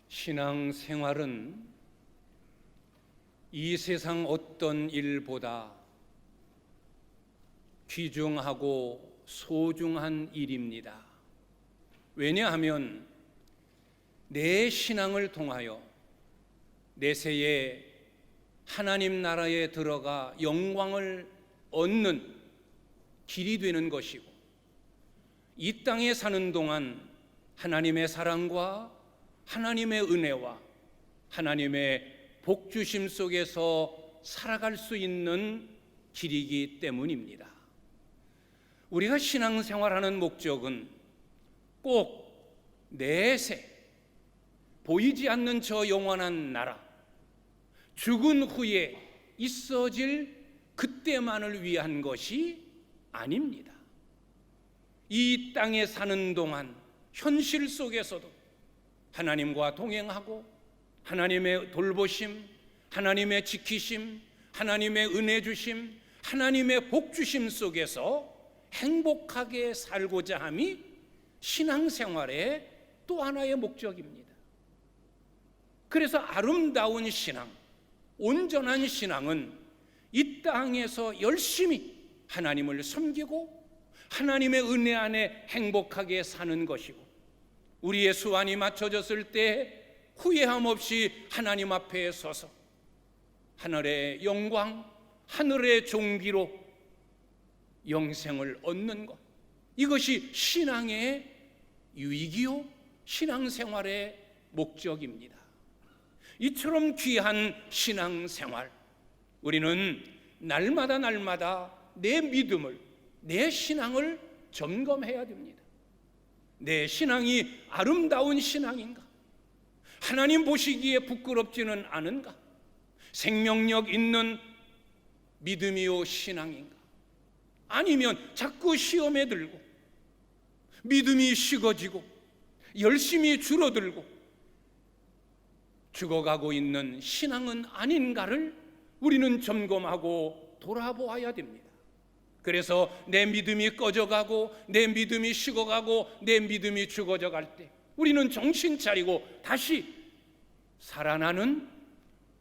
신앙생활은 이 세상 어떤 일보다 귀중하고 소중한 일입니다. 왜냐하면 내 신앙을 통하여 내세에 하나님 나라에 들어가 영광을 얻는 길이 되는 것이고, 이 땅에 사는 동안 하나님의 사랑과 하나님의 은혜와 하나님의 복주심 속에서 살아갈 수 있는 길이기 때문입니다. 우리가 신앙생활하는 목적은 꼭 내세, 보이지 않는 저 영원한 나라, 죽은 후에 있어질 그때만을 위한 것이 아닙니다. 이 땅에 사는 동안 현실 속에서도 하나님과 동행하고 하나님의 돌보심, 하나님의 지키심, 하나님의 은혜 주심, 하나님의 복 주심 속에서 행복하게 살고자 함이 신앙생활의 또 하나의 목적입니다. 그래서 아름다운 신앙, 온전한 신앙은 이 땅에서 열심히 하나님을 섬기고 하나님의 은혜 안에 행복하게 사는 것이고, 우리의 수완이 맞춰졌을 때 후회함 없이 하나님 앞에 서서 하늘의 영광, 하늘의 종기로 영생을 얻는 것, 이것이 신앙의 유익이요 신앙생활의 목적입니다. 이처럼 귀한 신앙생활, 우리는 날마다 내 믿음을, 내 신앙을 점검해야 됩니다. 내 신앙이 아름다운 신앙인가? 하나님 보시기에 부끄럽지는 않은가? 생명력 있는 믿음이요 신앙인가? 아니면 자꾸 시험에 들고 믿음이 식어지고 열심히 줄어들고 죽어가고 있는 신앙은 아닌가를 우리는 점검하고 돌아보아야 됩니다. 그래서 내 믿음이 꺼져가고 내 믿음이 식어가고 내 믿음이 죽어져 갈 때 우리는 정신 차리고 다시 살아나는,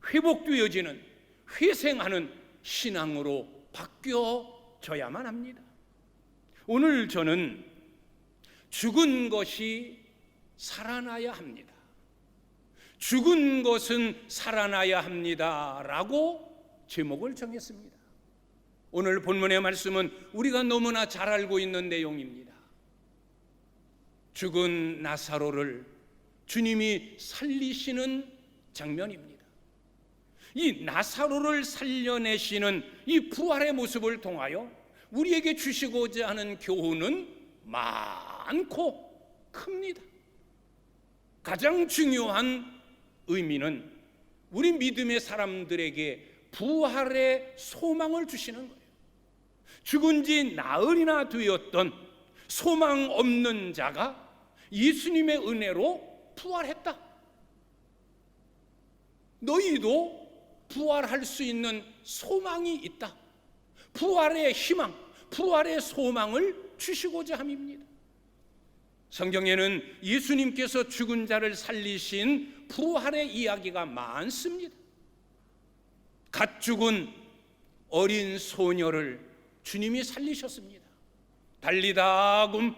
회복되어지는, 회생하는 신앙으로 바뀌어져야만 합니다. 오늘 저는 죽은 것이 살아나야 합니다, 죽은 것은 살아나야 합니다 라고 제목을 정했습니다. 오늘 본문의 말씀은 우리가 너무나 잘 알고 있는 내용입니다. 죽은 나사로를 주님이 살리시는 장면입니다. 이 나사로를 살려내시는 이 부활의 모습을 통하여 우리에게 주시고자 하는 교훈은 많고 큽니다. 가장 중요한 의미는 우리 믿음의 사람들에게 부활의 소망을 주시는 거예요. 죽은 지 나흘이나 되었던 소망 없는 자가 예수님의 은혜로 부활했다. 너희도 부활할 수 있는 소망이 있다. 부활의 희망, 부활의 소망을 주시고자 함입니다. 성경에는 예수님께서 죽은 자를 살리신 부활의 이야기가 많습니다. 갓 죽은 어린 소녀를 주님이 살리셨습니다. 달리다굼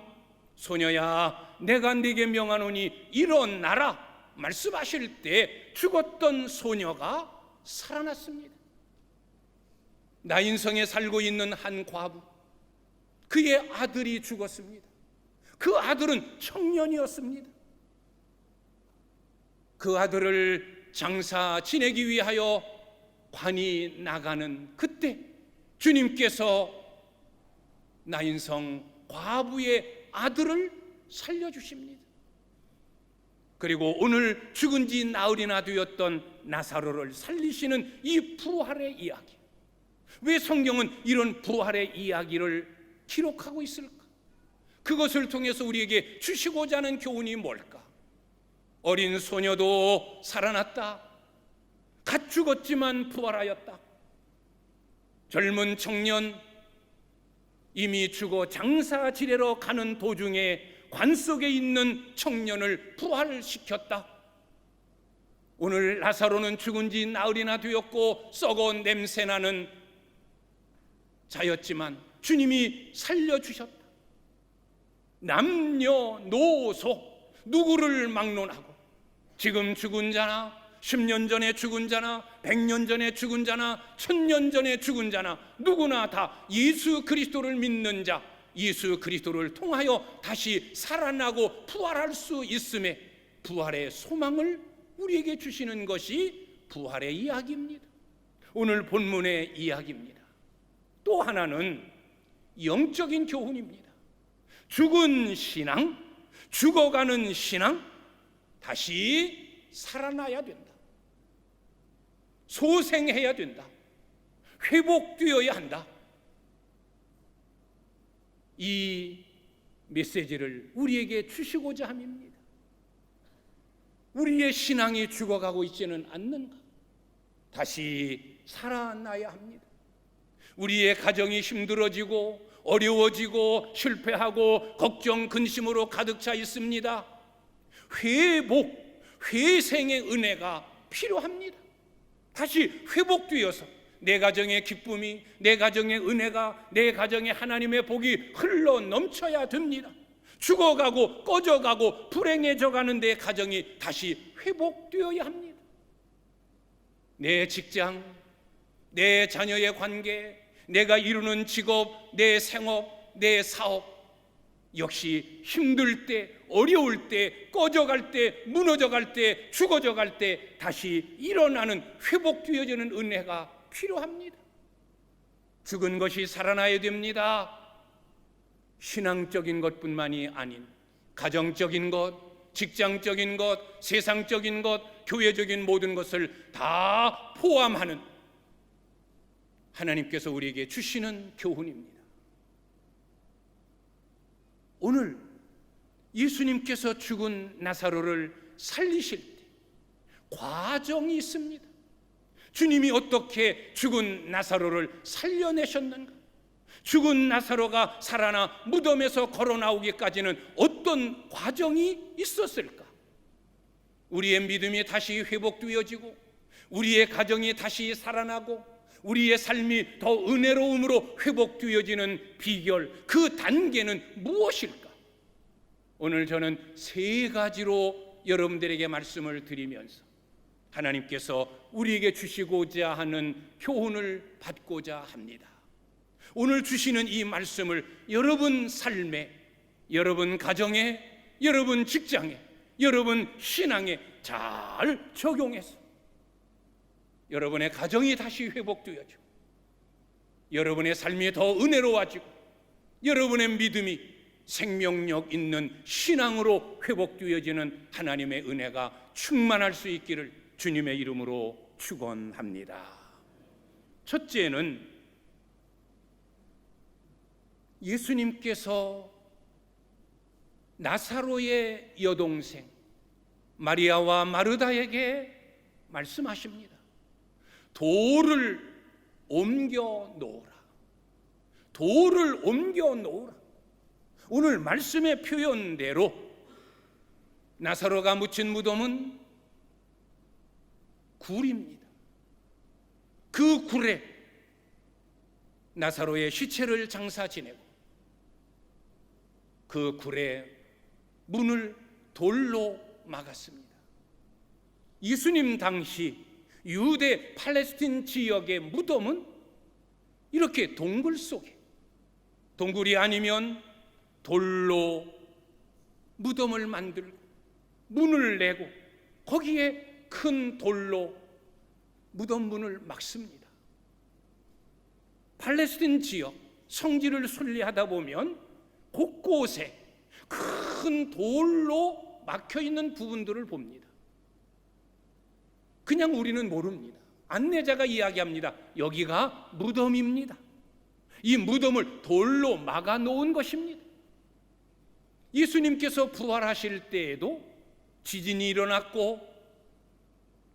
소녀야 내가 네게 명하노니 일어나라 말씀하실 때 죽었던 소녀가 살아났습니다. 나인성에 살고 있는 한 과부, 그의 아들이 죽었습니다. 그 아들은 청년이었습니다. 그 아들을 장사 지내기 위하여 관이 나가는 그때 주님께서 나인성 과부의 아들을 살려주십니다. 그리고 오늘 죽은 지 나흘이나 되었던 나사로를 살리시는 이 부활의 이야기, 왜 성경은 이런 부활의 이야기를 기록하고 있을까? 그것을 통해서 우리에게 주시고자 하는 교훈이 뭘까? 어린 소녀도 살아났다. 갓 죽었지만 부활하였다. 젊은 청년, 이미 죽어 장사 지내러 가는 도중에 관 속에 있는 청년을 부활시켰다. 오늘 나사로는 죽은 지 나흘이나 되었고 썩어 냄새나는 자였지만 주님이 살려주셨다. 남녀노소 누구를 막론하고 지금 죽은 자나 10년 전에 죽은 자나 100년 전에 죽은 자나 1000년 전에 죽은 자나 누구나 다 예수 그리스도를 믿는 자, 예수 그리스도를 통하여 다시 살아나고 부활할 수 있음에 부활의 소망을 우리에게 주시는 것이 부활의 이야기입니다. 오늘 본문의 이야기입니다. 또 하나는 영적인 교훈입니다. 죽은 신앙, 죽어가는 신앙, 다시 살아나야 된다. 소생해야 된다. 회복되어야 한다. 이 메시지를 우리에게 주시고자 함입니다. 우리의 신앙이 죽어가고 있지는 않는가? 다시 살아나야 합니다. 우리의 가정이 힘들어지고 어려워지고 실패하고 걱정 근심으로 가득 차 있습니다. 회복, 회생의 은혜가 필요합니다. 다시 회복되어서 내 가정의 기쁨이, 내 가정의 은혜가, 내 가정의 하나님의 복이 흘러 넘쳐야 됩니다. 죽어가고 꺼져가고 불행해져가는 내 가정이 다시 회복되어야 합니다. 내 직장, 내 자녀의 관계, 내가 이루는 직업, 내 생업, 내 사업 역시 힘들 때, 어려울 때, 꺼져갈 때, 무너져갈 때, 죽어져갈 때 다시 일어나는 회복되어지는 은혜가 필요합니다. 죽은 것이 살아나야 됩니다. 신앙적인 것뿐만이 아닌 가정적인 것, 직장적인 것, 세상적인 것, 교회적인 모든 것을 다 포함하는 하나님께서 우리에게 주시는 교훈입니다. 오늘 예수님께서 죽은 나사로를 살리실 때 과정이 있습니다. 주님이 어떻게 죽은 나사로를 살려내셨는가? 죽은 나사로가 살아나 무덤에서 걸어 나오기까지는 어떤 과정이 있었을까? 우리의 믿음이 다시 회복되어지고 우리의 가정이 다시 살아나고 우리의 삶이 더 은혜로움으로 회복되어지는 비결, 그 단계는 무엇일까? 오늘 저는 세 가지로 여러분들에게 말씀을 드리면서 하나님께서 우리에게 주시고자 하는 교훈을 받고자 합니다. 오늘 주시는 이 말씀을 여러분 삶에, 여러분 가정에, 여러분 직장에, 여러분 신앙에 잘 적용해서 여러분의 가정이 다시 회복되어지고 여러분의 삶이 더 은혜로워지고 여러분의 믿음이 생명력 있는 신앙으로 회복되어지는 하나님의 은혜가 충만할 수 있기를 주님의 이름으로 축원합니다. 첫째는 예수님께서 나사로의 여동생 마리아와 마르다에게 말씀하십니다. 돌을 옮겨 놓으라. 돌을 옮겨 놓으라. 오늘 말씀의 표현대로 나사로가 묻힌 무덤은 굴입니다. 그 굴에 나사로의 시체를 장사 지내고 그 굴의 문을 돌로 막았습니다. 예수님 당시 유대 팔레스틴 지역의 무덤은 이렇게 동굴 속에, 동굴이 아니면 돌로 무덤을 만들고 문을 내고 거기에 큰 돌로 무덤 문을 막습니다. 팔레스틴 지역 성지를 순례하다 보면 곳곳에 큰 돌로 막혀있는 부분들을 봅니다. 그냥 우리는 모릅니다. 안내자가 이야기합니다. 여기가 무덤입니다. 이 무덤을 돌로 막아 놓은 것입니다. 예수님께서 부활하실 때에도 지진이 일어났고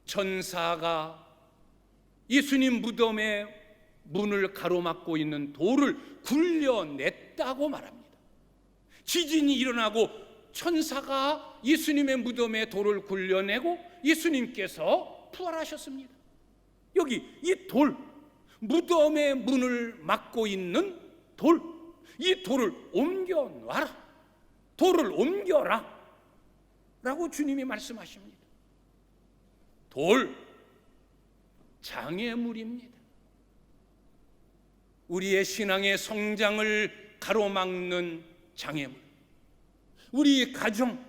천사가 예수님 무덤의 문을 가로막고 있는 돌을 굴려냈다고 말합니다. 지진이 일어나고 천사가 예수님의 무덤에 돌을 굴려내고 예수님께서 부활하셨습니다. 여기 이 돌, 무덤의 문을 막고 있는 돌, 이 돌을 옮겨 놔라, 돌을 옮겨라 라고 주님이 말씀하십니다. 돌, 장애물입니다. 우리의 신앙의 성장을 가로막는 장애물, 우리 가정,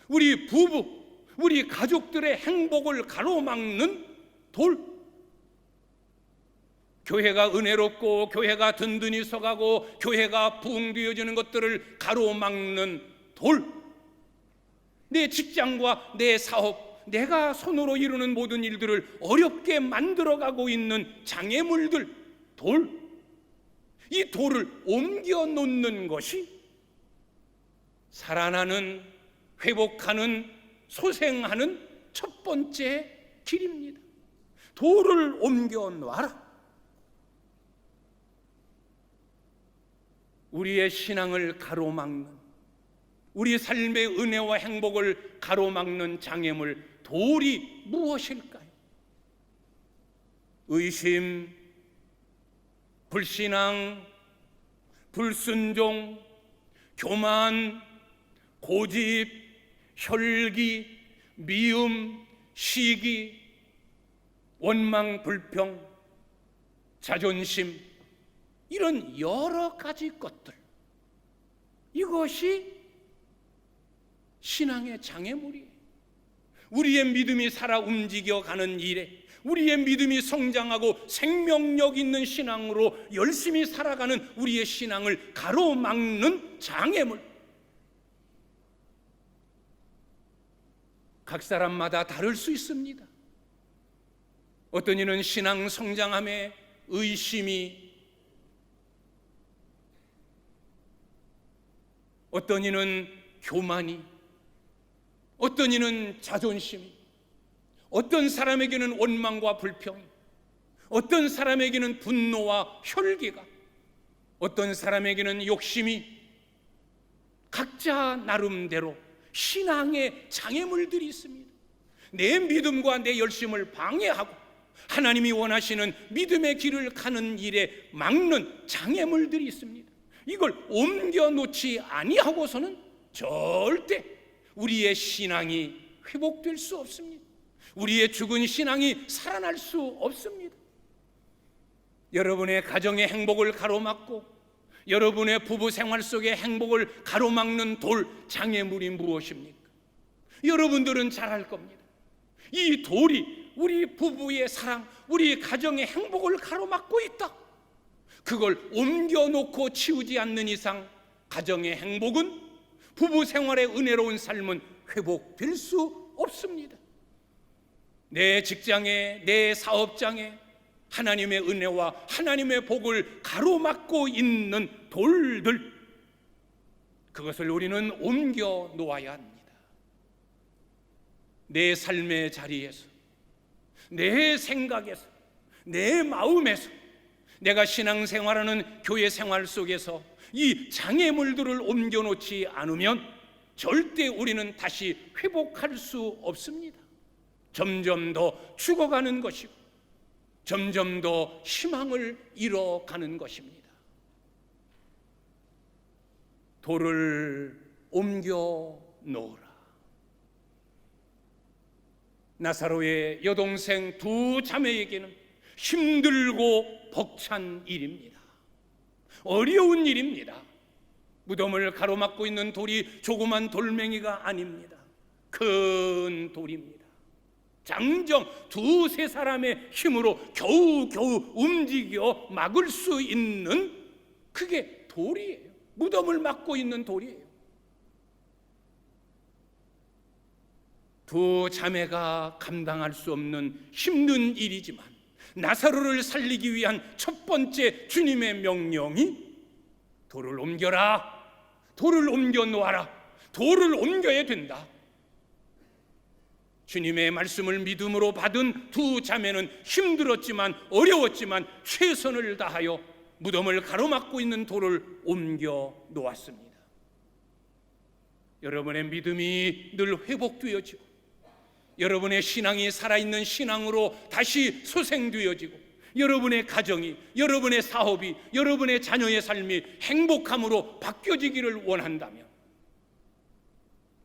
우리 부부, 우리 가족들의 행복을 가로막는 돌. 교회가 은혜롭고 교회가 든든히 서가고 교회가 부흥되어지는 것들을 가로막는 돌. 내 직장과 내 사업, 내가 손으로 이루는 모든 일들을 어렵게 만들어가고 있는 장애물들, 돌. 이 돌을 옮겨 놓는 것이 살아나는, 회복하는, 소생하는 첫 번째 길입니다. 돌을 옮겨 놔라. 우리의 신앙을 가로막는, 우리 삶의 은혜와 행복을 가로막는 장애물, 돌이 무엇일까요? 의심, 불신앙, 불순종, 교만, 고집, 혈기, 미움, 시기, 원망, 불평, 자존심, 이런 여러 가지 것들, 이것이 신앙의 장애물이에요. 우리의 믿음이 살아 움직여가는 일에, 우리의 믿음이 성장하고 생명력 있는 신앙으로 열심히 살아가는 우리의 신앙을 가로막는 장애물. 각 사람마다 다를 수 있습니다. 어떤 이는 신앙 성장함에 의심이, 어떤 이는 교만이, 어떤 이는 자존심이, 어떤 사람에게는 원망과 불평이, 어떤 사람에게는 분노와 혈기가, 어떤 사람에게는 욕심이, 각자 나름대로 신앙의 장애물들이 있습니다. 내 믿음과 내 열심을 방해하고 하나님이 원하시는 믿음의 길을 가는 일에 막는 장애물들이 있습니다. 이걸 옮겨놓지 아니하고서는 절대 우리의 신앙이 회복될 수 없습니다. 우리의 죽은 신앙이 살아날 수 없습니다. 여러분의 가정의 행복을 가로막고 여러분의 부부 생활 속의 행복을 가로막는 돌, 장애물이 무엇입니까? 여러분들은 잘 알 겁니다. 이 돌이 우리 부부의 사랑, 우리 가정의 행복을 가로막고 있다. 그걸 옮겨놓고 치우지 않는 이상 가정의 행복은, 부부 생활의 은혜로운 삶은 회복될 수 없습니다. 내 직장에, 내 사업장에 하나님의 은혜와 하나님의 복을 가로막고 있는 돌들, 그것을 우리는 옮겨 놓아야 합니다. 내 삶의 자리에서, 내 생각에서, 내 마음에서, 내가 신앙생활하는 교회 생활 속에서 이 장애물들을 옮겨놓지 않으면 절대 우리는 다시 회복할 수 없습니다. 점점 더 죽어가는 것이고 점점 더 희망을 잃어가는 것입니다. 돌을 옮겨 놓으라. 나사로의 여동생 두 자매에게는 힘들고 벅찬 일입니다. 어려운 일입니다. 무덤을 가로막고 있는 돌이 조그만 돌멩이가 아닙니다. 큰 돌입니다. 장정 두세 사람의 힘으로 겨우겨우 움직여 막을 수 있는, 그게 돌이에요. 무덤을 막고 있는 돌이에요. 두 자매가 감당할 수 없는 힘든 일이지만 나사로를 살리기 위한 첫 번째 주님의 명령이 돌을 옮겨라, 돌을 옮겨 놓아라, 돌을 옮겨야 된다. 주님의 말씀을 믿음으로 받은 두 자매는 힘들었지만 어려웠지만 최선을 다하여 무덤을 가로막고 있는 돌을 옮겨 놓았습니다. 여러분의 믿음이 늘 회복되어지고 여러분의 신앙이 살아있는 신앙으로 다시 소생되어지고 여러분의 가정이, 여러분의 사업이, 여러분의 자녀의 삶이 행복함으로 바뀌어지기를 원한다면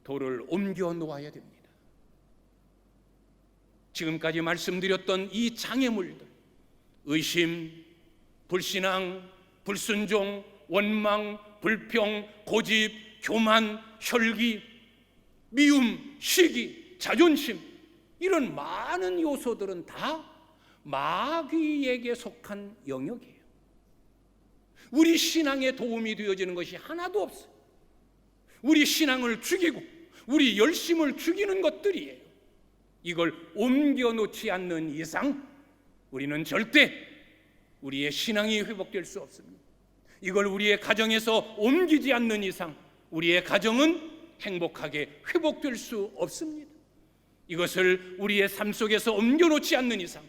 돌을 옮겨 놓아야 됩니다. 지금까지 말씀드렸던 이 장애물들, 의심, 불신앙, 불순종, 원망, 불평, 고집, 교만, 혈기, 미움, 시기, 자존심, 이런 많은 요소들은 다 마귀에게 속한 영역이에요. 우리 신앙에 도움이 되어지는 것이 하나도 없어요. 우리 신앙을 죽이고 우리 열심을 죽이는 것들이에요. 이걸 옮겨놓지 않는 이상 우리는 절대 우리의 신앙이 회복될 수 없습니다. 이걸 우리의 가정에서 옮기지 않는 이상 우리의 가정은 행복하게 회복될 수 없습니다. 이것을 우리의 삶 속에서 옮겨놓지 않는 이상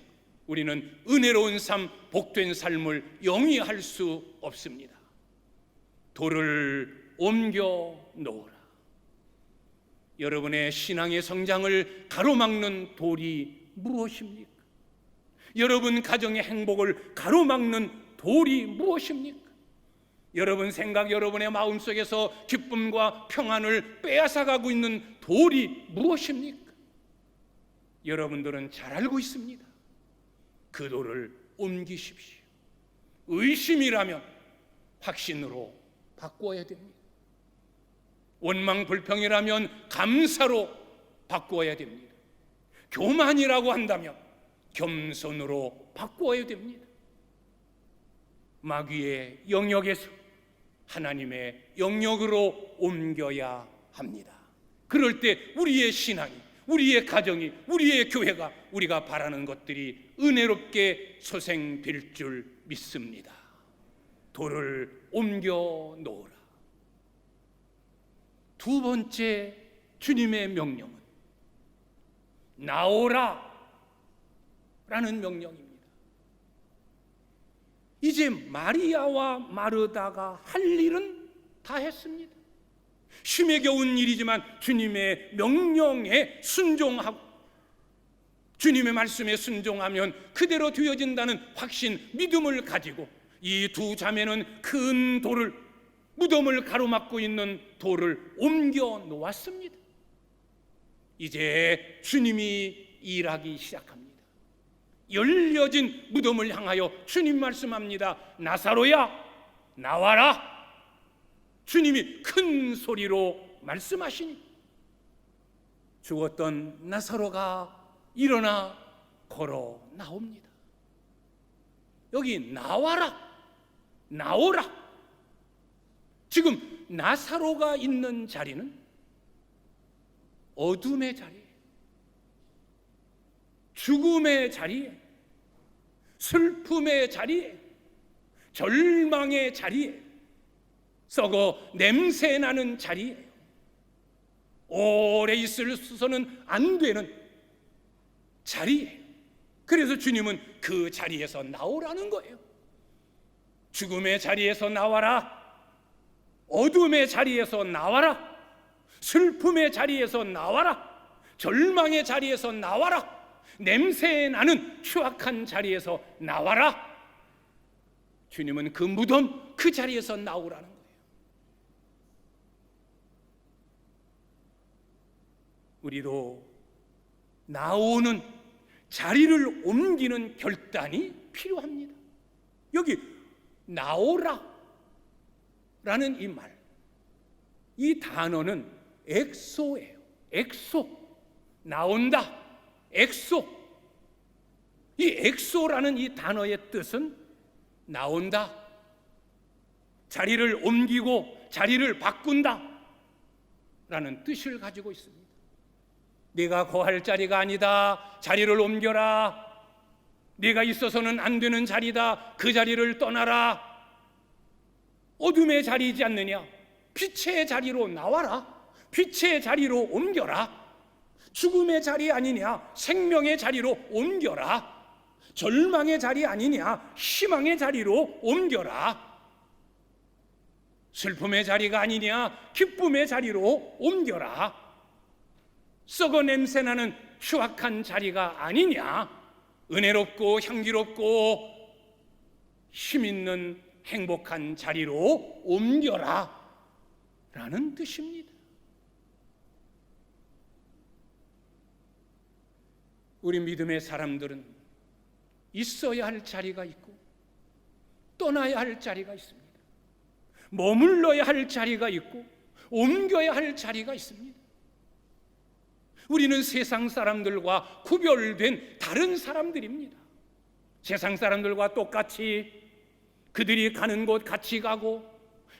우리는 은혜로운 삶, 복된 삶을 영위할 수 없습니다. 돌을 옮겨 놓으라. 여러분의 신앙의 성장을 가로막는 돌이 무엇입니까? 여러분 가정의 행복을 가로막는 돌이 무엇입니까? 여러분 생각, 여러분의 마음속에서 기쁨과 평안을 빼앗아가고 있는 돌이 무엇입니까? 여러분들은 잘 알고 있습니다. 그 돌을 옮기십시오. 의심이라면 확신으로 바꾸어야 됩니다. 원망 불평이라면 감사로 바꾸어야 됩니다. 교만이라고 한다면 겸손으로 바꾸어야 됩니다. 마귀의 영역에서 하나님의 영역으로 옮겨야 합니다. 그럴 때 우리의 신앙이, 우리의 가정이, 우리의 교회가, 우리가 바라는 것들이 은혜롭게 소생될 줄 믿습니다. 돌을 옮겨 놓으라. 두 번째 주님의 명령은 나오라 라는 명령입니다. 이제 마리아와 마르다가 할 일은 다 했습니다. 힘에 겨운 일이지만 주님의 명령에 순종하고 주님의 말씀에 순종하면 그대로 되어진다는 확신, 믿음을 가지고 이 두 자매는 큰 돌을, 무덤을 가로막고 있는 돌을 옮겨 놓았습니다. 이제 주님이 일하기 시작합니다. 열려진 무덤을 향하여 주님 말씀합니다. 나사로야, 나와라. 주님이 큰 소리로 말씀하시니 죽었던 나사로가 일어나 걸어 나옵니다. 여기 나와라, 나오라. 지금 나사로가 있는 자리는 어둠의 자리예요. 죽음의 자리예요. 슬픔의 자리예요. 절망의 자리예요. 썩어 냄새나는 자리예요. 오래 있어서는 안 되는 자리예요. 그래서 주님은 그 자리에서 나오라는 거예요. 죽음의 자리에서 나와라. 어둠의 자리에서 나와라. 슬픔의 자리에서 나와라. 절망의 자리에서 나와라. 냄새 나는 추악한 자리에서 나와라. 주님은 그 무덤, 그 자리에서 나오라는 거예요. 우리도 나오는 자리를 옮기는 결단이 필요합니다. 여기 나오라 라는 이 말, 이 단어는 엑소예요. 엑소, 나온다, 엑소. 이 엑소라는 이 단어의 뜻은 나온다, 자리를 옮기고 자리를 바꾼다 라는 뜻을 가지고 있습니다. 네가 거할 자리가 아니다, 자리를 옮겨라. 네가 있어서는 안 되는 자리다, 그 자리를 떠나라. 어둠의 자리이지 않느냐, 빛의 자리로 나와라. 빛의 자리로 옮겨라. 죽음의 자리 아니냐, 생명의 자리로 옮겨라. 절망의 자리 아니냐, 희망의 자리로 옮겨라. 슬픔의 자리가 아니냐, 기쁨의 자리로 옮겨라. 썩어 냄새나는 추악한 자리가 아니냐, 은혜롭고 향기롭고 힘있는 행복한 자리로 옮겨라 라는 뜻입니다. 우리 믿음의 사람들은 있어야 할 자리가 있고 떠나야 할 자리가 있습니다. 머물러야 할 자리가 있고 옮겨야 할 자리가 있습니다. 우리는 세상 사람들과 구별된 다른 사람들입니다. 세상 사람들과 똑같이 그들이 가는 곳 같이 가고,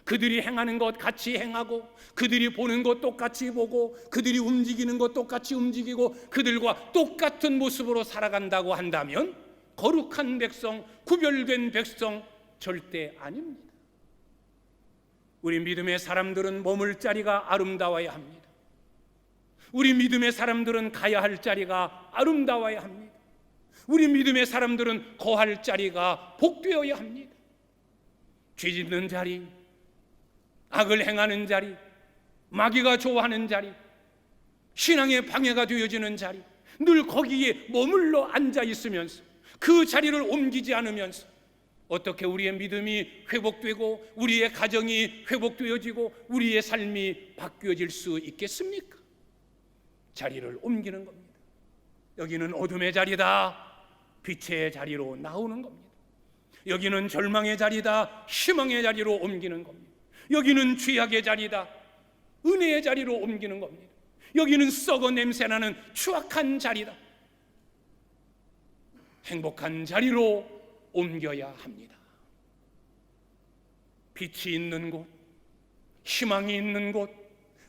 그들이 행하는 것 같이 행하고, 그들이 보는 것 똑같이 보고, 그들이 움직이는 것 똑같이 움직이고, 그들과 똑같은 모습으로 살아간다고 한다면 거룩한 백성, 구별된 백성 절대 아닙니다. 우리 믿음의 사람들은 머물 자리가 아름다워야 합니다. 우리 믿음의 사람들은 가야 할 자리가 아름다워야 합니다. 우리 믿음의 사람들은 거할 자리가 복되어야 합니다. 죄 짓는 자리, 악을 행하는 자리, 마귀가 좋아하는 자리, 신앙의 방해가 되어지는 자리, 늘 거기에 머물러 앉아 있으면서 그 자리를 옮기지 않으면서 어떻게 우리의 믿음이 회복되고 우리의 가정이 회복되어지고 우리의 삶이 바뀌어질 수 있겠습니까? 자리를 옮기는 겁니다. 여기는 어둠의 자리다, 빛의 자리로 나오는 겁니다. 여기는 절망의 자리다, 희망의 자리로 옮기는 겁니다. 여기는 죄악의 자리다, 은혜의 자리로 옮기는 겁니다. 여기는 썩어 냄새나는 추악한 자리다, 행복한 자리로 옮겨야 합니다. 빛이 있는 곳, 희망이 있는 곳,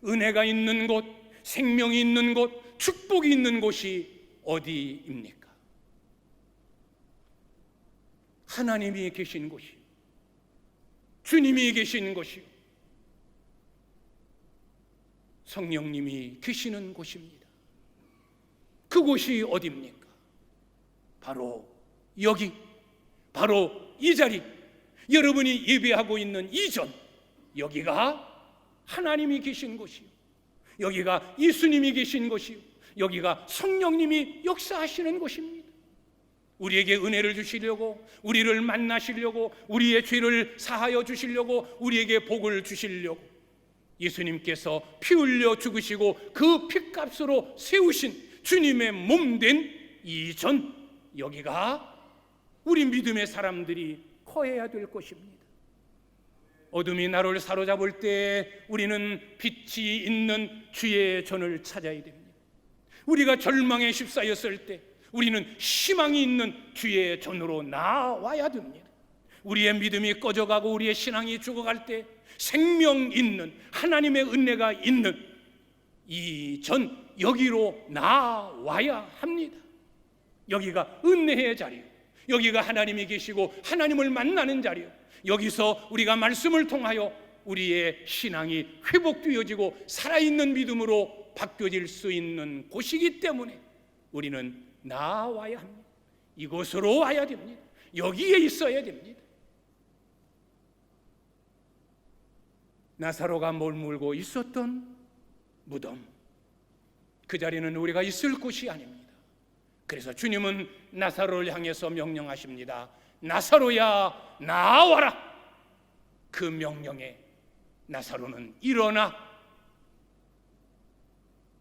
은혜가 있는 곳, 생명이 있는 곳, 축복이 있는 곳이 어디입니까? 하나님이 계신 곳이, 주님이 계신 곳이, 성령님이 계시는 곳입니다. 그곳이 어디입니까? 바로 여기, 바로 이 자리, 여러분이 예배하고 있는 이 전, 여기가 하나님이 계신 곳이요, 여기가 예수님이 계신 곳이요, 여기가 성령님이 역사하시는 곳입니다. 우리에게 은혜를 주시려고, 우리를 만나시려고, 우리의 죄를 사하여 주시려고, 우리에게 복을 주시려고 예수님께서 피 흘려 죽으시고 그 피값으로 세우신 주님의 몸된 이 전, 여기가 우리 믿음의 사람들이 커해야 될 것입니다. 어둠이 나를 사로잡을 때 우리는 빛이 있는 주의 전을 찾아야 됩니다. 우리가 절망에 휩싸였을 때 우리는 희망이 있는 주의 전으로 나와야 됩니다. 우리의 믿음이 꺼져가고 우리의 신앙이 죽어갈 때 생명 있는 하나님의 은혜가 있는 이 전, 여기로 나와야 합니다. 여기가 은혜의 자리요, 여기가 하나님이 계시고 하나님을 만나는 자리요, 여기서 우리가 말씀을 통하여 우리의 신앙이 회복되어지고 살아있는 믿음으로 바뀌어질 수 있는 곳이기 때문에 우리는 나와야 합니다. 이곳으로 와야 됩니다. 여기에 있어야 됩니다. 나사로가 머물고 있었던 무덤, 그 자리는 우리가 있을 곳이 아닙니다. 그래서 주님은 나사로를 향해서 명령하십니다. 나사로야, 나와라. 그 명령에 나사로는 일어나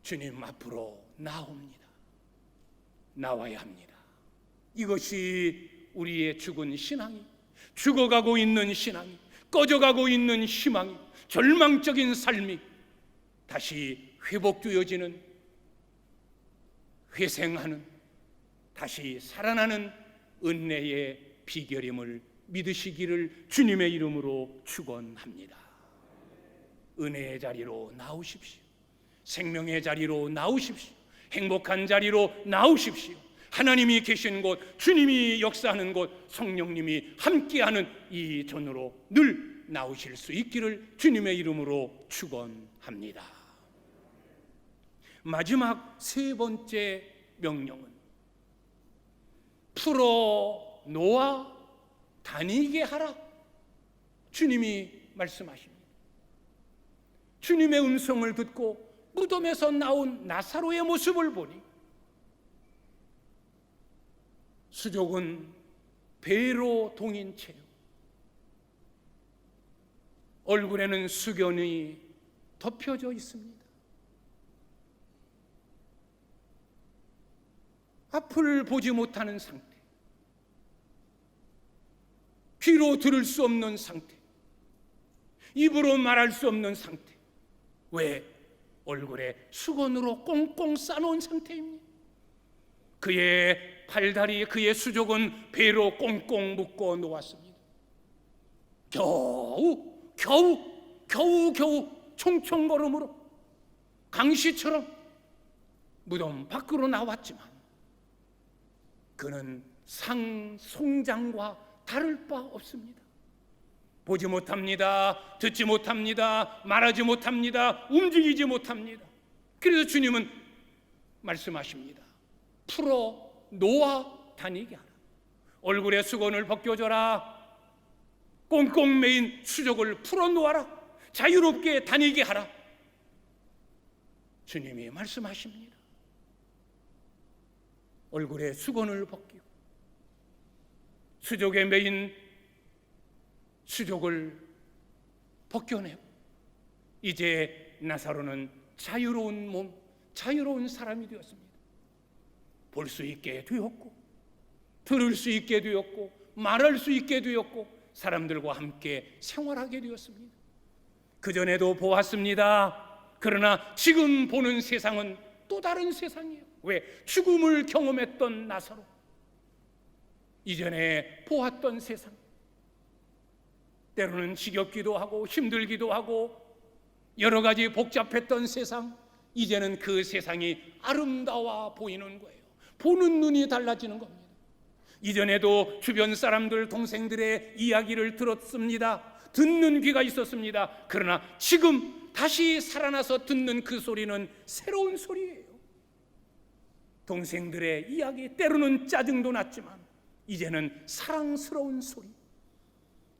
주님 앞으로 나옵니다. 나와야 합니다. 이것이 우리의 죽은 신앙이, 죽어가고 있는 신앙이, 꺼져가고 있는 희망이, 절망적인 삶이 다시 회복되어지는, 회생하는, 다시 살아나는 은혜의 비결임을 믿으시기를 주님의 이름으로 축원합니다. 은혜의 자리로 나오십시오. 생명의 자리로 나오십시오. 행복한 자리로 나오십시오. 하나님이 계신 곳, 주님이 역사하는 곳, 성령님이 함께하는 이 전으로 늘 나오실 수 있기를 주님의 이름으로 축원합니다. 마지막 세 번째 명령은 풀어 놓아 다니게 하라. 주님이 말씀하십니다. 주님의 음성을 듣고 무덤에서 나온 나사로의 모습을 보니 수족은 배로 동인 채 얼굴에는 수건이 덮여져 있습니다. 앞을 보지 못하는 상태, 귀로 들을 수 없는 상태, 입으로 말할 수 없는 상태. 왜? 얼굴에 수건으로 꽁꽁 싸놓은 상태입니다. 그의 팔다리, 그의 수족은 배로 꽁꽁 묶어 놓았습니다. 겨우 총총걸음으로 강시처럼 무덤 밖으로 나왔지만 그는 상송장과 다를 바 없습니다. 보지 못합니다. 듣지 못합니다. 말하지 못합니다. 움직이지 못합니다. 그래서 주님은 말씀하십니다. 풀어 놓아 다니게 하라. 얼굴에 수건을 벗겨줘라. 꽁꽁 매인 수족을 풀어 놓아라. 자유롭게 다니게 하라. 주님이 말씀하십니다. 얼굴에 수건을 벗기고 수족에 매인 수족을 벗겨내고 이제 나사로는 자유로운 몸, 자유로운 사람이 되었습니다. 볼 수 있게 되었고 들을 수 있게 되었고 말할 수 있게 되었고 사람들과 함께 생활하게 되었습니다. 그전에도 보았습니다. 그러나 지금 보는 세상은 또 다른 세상이에요. 왜? 죽음을 경험했던 나사로, 이전에 보았던 세상, 때로는 지겹기도 하고 힘들기도 하고 여러 가지 복잡했던 세상, 이제는 그 세상이 아름다워 보이는 거예요. 보는 눈이 달라지는 겁니다. 이전에도 주변 사람들, 동생들의 이야기를 들었습니다. 듣는 귀가 있었습니다. 그러나 지금 다시 살아나서 듣는 그 소리는 새로운 소리예요. 동생들의 이야기, 때로는 짜증도 났지만 이제는 사랑스러운 소리,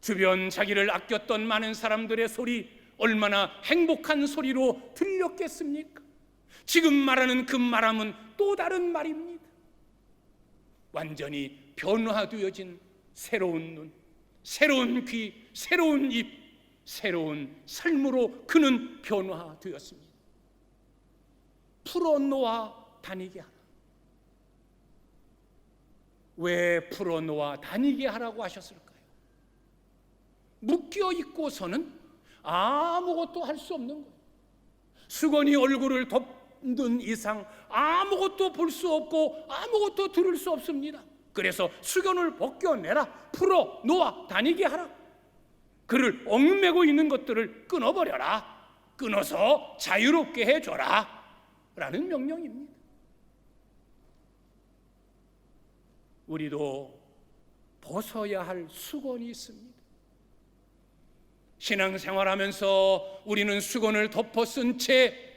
주변 자기를 아꼈던 많은 사람들의 소리, 얼마나 행복한 소리로 들렸겠습니까? 지금 말하는 그 말함은 또 다른 말입니다. 완전히 변화되어진 새로운 눈, 새로운 귀, 새로운 입, 새로운 삶으로 그는 변화되었습니다. 풀어놓아 다니게 하라. 왜 풀어놓아 다니게 하라고 하셨을까요? 묶여 있고서는 아무것도 할 수 없는 거예요. 수건이 얼굴을 덮는 이상 아무것도 볼 수 없고 아무것도 들을 수 없습니다. 그래서 수건을 벗겨내라, 풀어 놓아 다니게 하라. 그를 얽매고 있는 것들을 끊어버려라, 끊어서 자유롭게 해줘라 라는 명령입니다. 우리도 벗어야 할 수건이 있습니다. 신앙생활하면서 우리는 수건을 덮어 쓴 채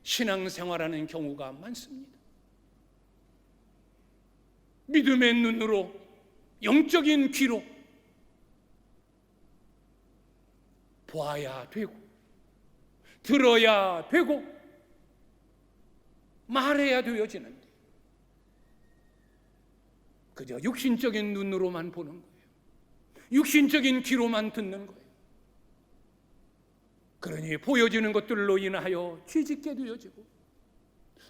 신앙생활하는 경우가 많습니다. 믿음의 눈으로, 영적인 귀로 보아야 되고 들어야 되고 말해야 되어지는데 그저 육신적인 눈으로만 보는 거예요. 육신적인 귀로만 듣는 거예요. 그러니 보여지는 것들로 인하여 뒤집게 되어지고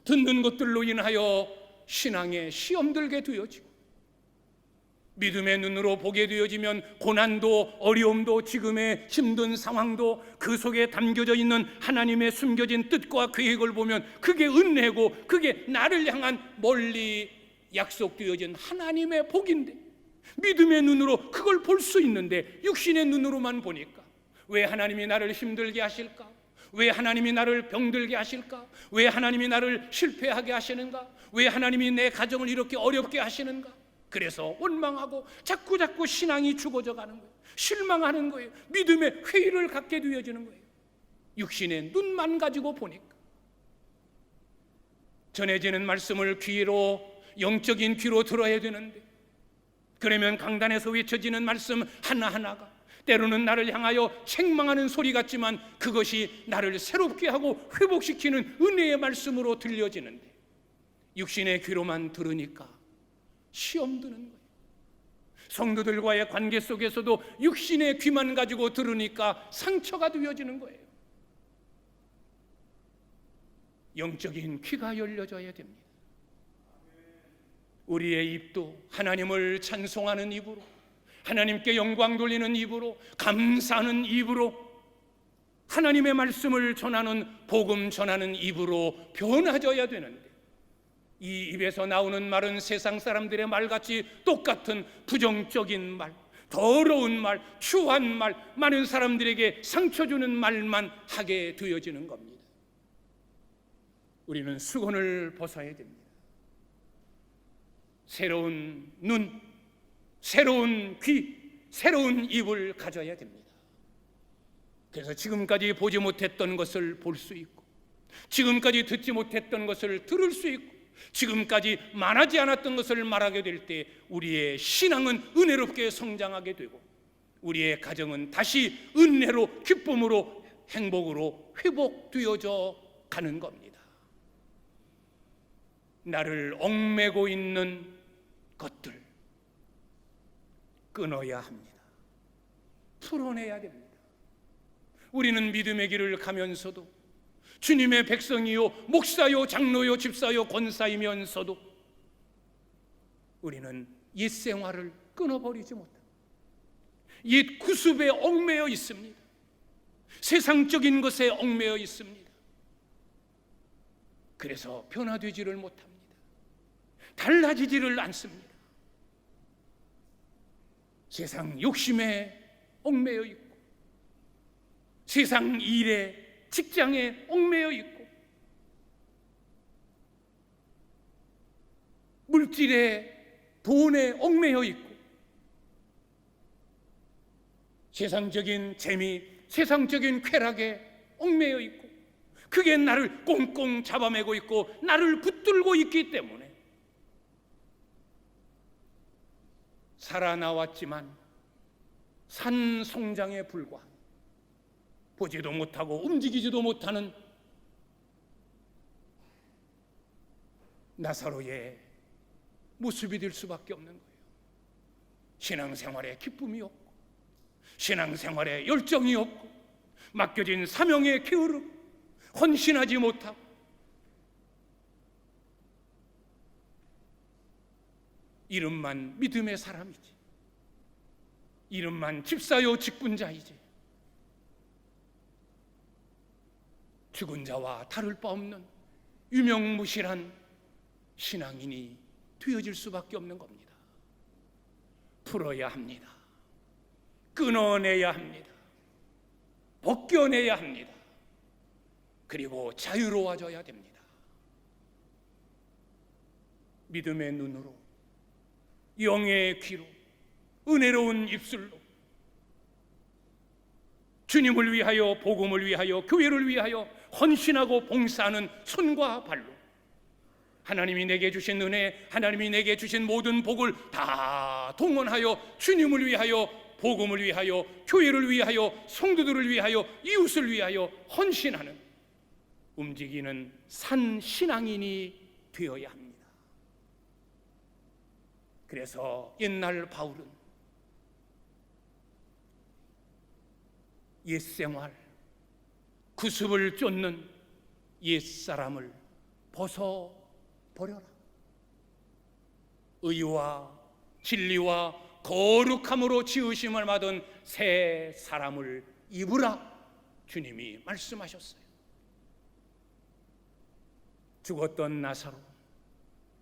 듣는 것들로 인하여 신앙에 시험 들게 되어지고 믿음의 눈으로 보게 되어지면 고난도 어려움도 지금의 힘든 상황도 그 속에 담겨져 있는 하나님의 숨겨진 뜻과 계획을 보면 그게 은혜고 그게 나를 향한 멀리 약속되어진 하나님의 복인데 믿음의 눈으로 그걸 볼 수 있는데 육신의 눈으로만 보니까 왜 하나님이 나를 힘들게 하실까? 왜 하나님이 나를 병들게 하실까? 왜 하나님이 나를 실패하게 하시는가? 왜 하나님이 내 가정을 이렇게 어렵게 하시는가? 그래서 원망하고 자꾸 신앙이 죽어져 가는 거예요. 실망하는 거예요. 믿음의 회의를 갖게 되어지는 거예요. 육신의 눈만 가지고 보니까. 전해지는 말씀을 귀로, 영적인 귀로 들어야 되는데 그러면 강단에서 외쳐지는 말씀 하나하나가 때로는 나를 향하여 책망하는 소리 같지만 그것이 나를 새롭게 하고 회복시키는 은혜의 말씀으로 들려지는데 육신의 귀로만 들으니까 시험 드는 거예요. 성도들과의 관계 속에서도 육신의 귀만 가지고 들으니까 상처가 되어지는 거예요. 영적인 귀가 열려져야 됩니다. 우리의 입도 하나님을 찬송하는 입으로, 하나님께 영광 돌리는 입으로, 감사하는 입으로, 하나님의 말씀을 전하는, 복음 전하는 입으로 변화져야 되는데 이 입에서 나오는 말은 세상 사람들의 말같이 똑같은 부정적인 말, 더러운 말, 추한 말, 많은 사람들에게 상처 주는 말만 하게 되어지는 겁니다. 우리는 수건을 벗어야 됩니다. 새로운 눈, 새로운 귀, 새로운 입을 가져야 됩니다. 그래서 지금까지 보지 못했던 것을 볼 수 있고, 지금까지 듣지 못했던 것을 들을 수 있고, 지금까지 말하지 않았던 것을 말하게 될 때 우리의 신앙은 은혜롭게 성장하게 되고 우리의 가정은 다시 은혜로, 기쁨으로, 행복으로 회복되어져 가는 겁니다. 나를 얽매고 있는 것들 끊어야 합니다. 풀어내야 됩니다. 우리는 믿음의 길을 가면서도 주님의 백성이요, 목사요, 장로요, 집사요, 권사이면서도 우리는 옛 생활을 끊어버리지 못합니다. 옛 구습에 얽매여 있습니다. 세상적인 것에 얽매여 있습니다. 그래서 변화되지를 못합니다. 달라지지를 않습니다. 세상 욕심에 얽매여 있고, 세상 일에, 직장에 얽매여 있고, 물질에, 돈에 얽매여 있고, 세상적인 재미, 세상적인 쾌락에 얽매여 있고, 그게 나를 꽁꽁 잡아매고 있고 나를 붙들고 있기 때문에 살아나왔지만 산송장에 불과한, 보지도 못하고 움직이지도 못하는 나사로의 모습이 될 수밖에 없는 거예요. 신앙생활에 기쁨이 없고, 신앙생활에 열정이 없고, 맡겨진 사명에 게으르고, 헌신하지 못하고, 이름만 믿음의 사람이지, 이름만 집사요 직분자이지, 죽은 자와 다를 바 없는 유명무실한 신앙인이 되어질 수밖에 없는 겁니다. 풀어야 합니다. 끊어내야 합니다. 벗겨내야 합니다. 그리고 자유로워져야 됩니다. 믿음의 눈으로, 영의 귀로, 은혜로운 입술로 주님을 위하여, 복음을 위하여, 교회를 위하여 헌신하고 봉사하는 손과 발로 하나님이 내게 주신 은혜, 하나님이 내게 주신 모든 복을 다 동원하여 주님을 위하여, 복음을 위하여, 교회를 위하여, 성도들을 위하여, 이웃을 위하여 헌신하는 움직이는 산신앙인이 되어야 합니다. 그래서 옛날 바울은 옛생활, 구습을 쫓는 옛사람을 벗어버려라. 의와 진리와 거룩함으로 지으심을 받은 새 사람을 입으라, 주님이 말씀하셨어요. 죽었던 나사로,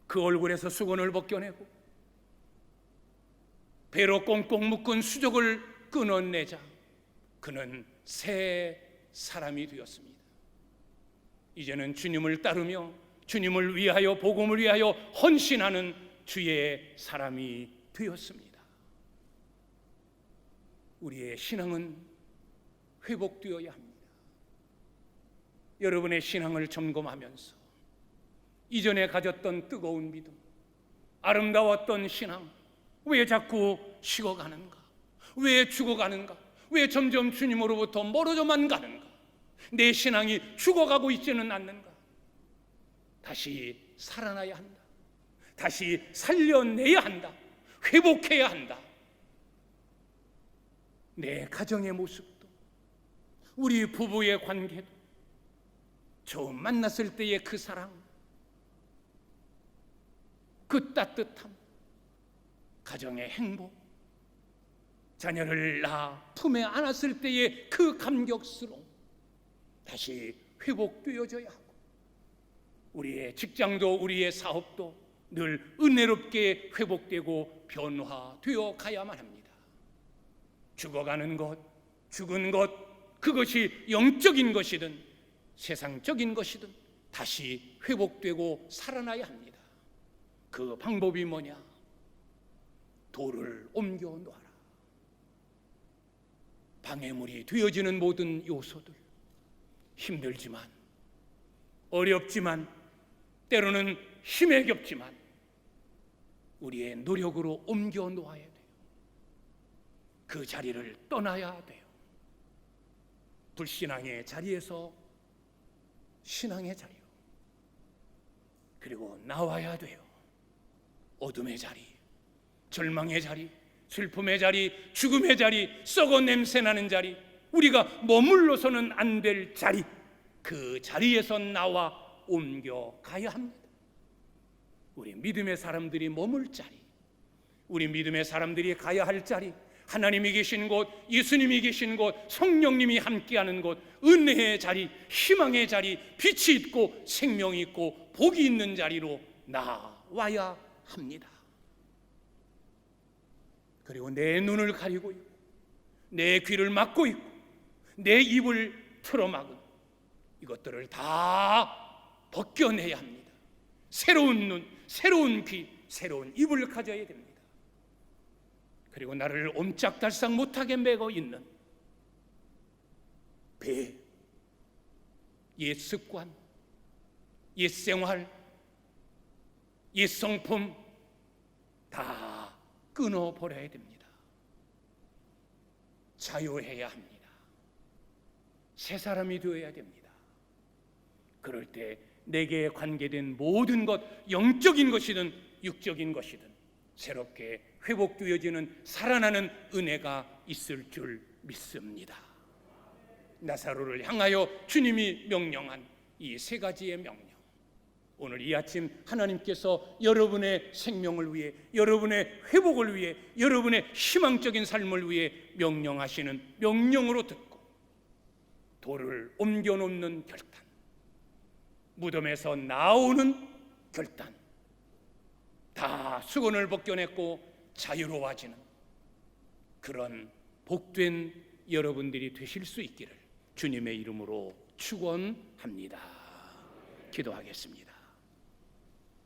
그 얼굴에서 수건을 벗겨내고 배로 꽁꽁 묶은 수족을 끊어내자 그는 새 사람이 되었습니다. 이제는 주님을 따르며 주님을 위하여, 복음을 위하여 헌신하는 주의 사람이 되었습니다. 우리의 신앙은 회복되어야 합니다. 여러분의 신앙을 점검하면서 이전에 가졌던 뜨거운 믿음, 아름다웠던 신앙, 왜 자꾸 식어가는가? 왜 죽어가는가? 왜 점점 주님으로부터 멀어져만 가는가? 내 신앙이 죽어가고 있지는 않는가? 다시 살아나야 한다. 다시 살려내야 한다. 회복해야 한다. 내 가정의 모습도, 우리 부부의 관계도, 처음 만났을 때의 그 사랑, 그 따뜻함, 가정의 행복, 자녀를 낳아 품에 안았을 때의 그 감격스러움, 다시 회복되어져야 하고, 우리의 직장도 우리의 사업도 늘 은혜롭게 회복되고 변화되어 가야만 합니다. 죽어가는 것, 죽은 것, 그것이 영적인 것이든 세상적인 것이든 다시 회복되고 살아나야 합니다. 그 방법이 뭐냐? 돌을 옮겨 놓아라. 방해물이 되어지는 모든 요소들, 힘들지만, 어렵지만, 때로는 힘에 겹지만 우리의 노력으로 옮겨 놓아야 돼요. 그 자리를 떠나야 돼요. 불신앙의 자리에서 신앙의 자리로, 그리고 나와야 돼요. 어둠의 자리, 절망의 자리, 슬픔의 자리, 죽음의 자리, 썩어 냄새나는 자리, 우리가 머물러서는 안 될 자리, 그 자리에서 나와 옮겨가야 합니다. 우리 믿음의 사람들이 머물 자리, 우리 믿음의 사람들이 가야 할 자리, 하나님이 계신 곳, 예수님이 계신 곳, 성령님이 함께하는 곳, 은혜의 자리, 희망의 자리, 빛이 있고 생명이 있고 복이 있는 자리로 나와야 합니다. 그리고 내 눈을 가리고 있고, 내 귀를 막고 있고, 내 입을 틀어막은 이것들을 다 벗겨내야 합니다. 새로운 눈, 새로운 귀, 새로운 입을 가져야 됩니다. 그리고 나를 옴짝달싹 못하게 매고 있는 배, 옛 습관, 옛 생활, 옛 성품 다 끊어버려야 됩니다. 자유해야 합니다. 새 사람이 되어야 됩니다. 그럴 때 내게 관계된 모든 것, 영적인 것이든 육적인 것이든 새롭게 회복되어지는 살아나는 은혜가 있을 줄 믿습니다. 나사로를 향하여 주님이 명령한 이 세 가지의 명령, 오늘 이 아침 하나님께서 여러분의 생명을 위해, 여러분의 회복을 위해, 여러분의 희망적인 삶을 위해 명령하시는 명령으로 듣고 돌을 옮겨놓는 결단, 무덤에서 나오는 결단, 다 수건을 벗겨냈고 자유로워지는 그런 복된 여러분들이 되실 수 있기를 주님의 이름으로 축원합니다. 기도하겠습니다.